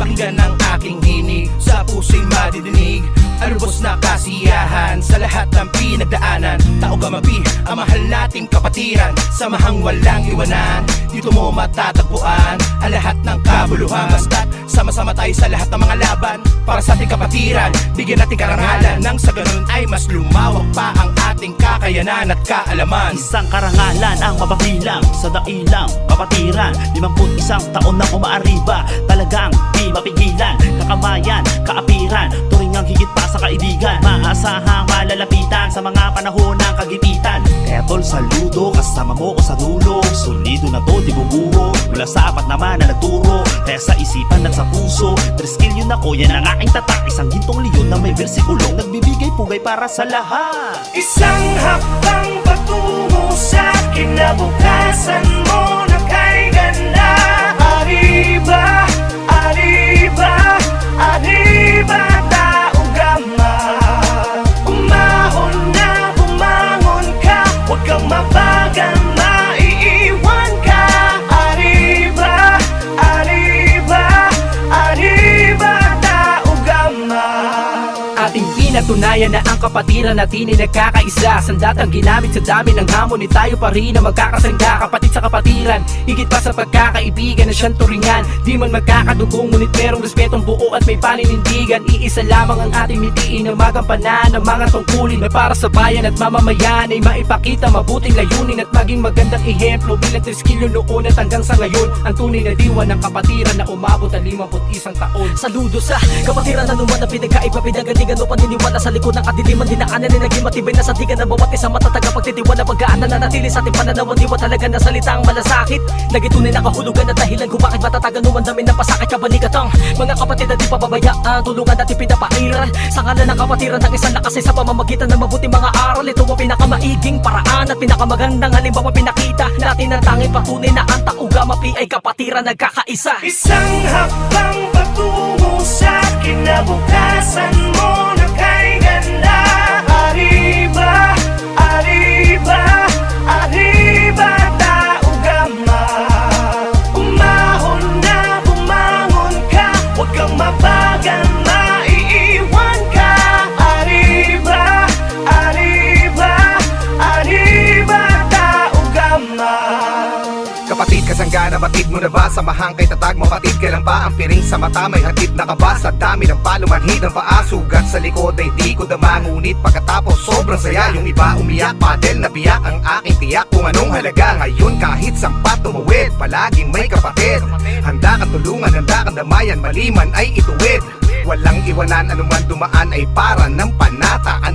Pakinggan ang aking tinig, sa puso'y madidinig ang lubos na kasiyahan sa lahat ng pinagdaanan. Tao Gamapi, ang mahal nating kapatiran, samahang walang iwanan. Dito mo matatagpuan ang lahat ng kabuluhan. Basta't sama-sama tayo sa lahat ng mga laban para sa ating kapatiran. Bigyan natin karangalan nang sa ganun ay mas lumawak pa ang ating kakayanan at kaalaman. Isang karangalan ang mapabilang sa dailang kapatiran. 51 taon na umaariba, talagang di mapigilan. Kakamayan, kaapiran, turingang higit pa sa kaibigan. Maasahang malalapitan sa mga panahon ng kagipitan. Kaya tol, saludo, kasama mo ko sa dulo. Solido na to, di bubuho, mula sa apat naman na nagturo. Kaya sa isipan at sa puso, 3 skill yun ako, yan ang aking tatak. Isang gintong leon na may versikulong nagbibigay pugay para sa lahat. Isang hakbang patungo sa kinabukasan mo na kay ganda. Arriba, arriba, arriba, Tao Gama. Umahon na, bumangon ka, huwag kang mabagal, maiiwan ka. Arriba, arriba, arriba, Tao Gama. Ating pinatunayan na ang kapatiran natin ay nagkakaisa. Sandatang ginamit sa dami ng hamon, ni tayo pa rin na magkakasangga. Kapatid sa kapatiran, higit pa sa pagkakaibigan na siyang turingan. Di man magkakadugong, ngunit merong respetong buo at may paninindigan. Iisa lamang ang ating mitiin na magampanan ng mga tungkulin na para sa bayan at mamamayan ay maipakita mabuting layunin at maging magandang ehemplo bilang 3 skill noon at hanggang sa ngayon. Ang tunay na diwa ng kapatiran na umabot ang 51 taon. Saludo sa kapatiran na naman ang pinagkaiba, pinagalingan o paniniwala sa likod ng kadiliman. Dinaanan na naging matibay na sandigan ng bawat isang matatag ang pagtitiwala. Pagkaan na nanatili sa ating pananaw, diwa talaga na salitang malasakit. Nagitunay na kahulugan at dahilan kung bakit matatagan numandamin ng pasakit kabalikatang mga kapatid na di pababayaan. Tulungan natin pinapairan sa ngalan ng kapatiran ng isang lakas sa pamamagitan ng mabuting mga aral. Ito ang pinakamaiging paraan at pinakamagandang halimbawa pinakita natin ang tanging patunay na ang Tao Gamapi ay kapatiran nagkakaisa. Isang hakbang patungo sa kinabukasan mo na kay ganda. Arriba, arriba, arriba, Tao Gama. Umahon na, bumangon ka, huwag kang mabagal, maiiwan ka. Arriba, arriba, arriba, Tao Gama. Kapatid, kasanggana, batid mo na ba? Samahang kay tatag, mapatid, kailan ba ang piring sa mata? May hatid na ka ba? Sa dami ng palumanhid ng paa, sugat sa likod ay di ko dama. Ngunit pagkatapos sobrang saya, yung iba umiyak, padel na biyak ang aking tiyak kung anong halaga. Ngayon kahit sampat tumawid, palaging may kapatid. Handa kang tulungan, handa kang damayan, maliman ay ituwid. Walang iwanan, anuman dumaan ay para ng panataan.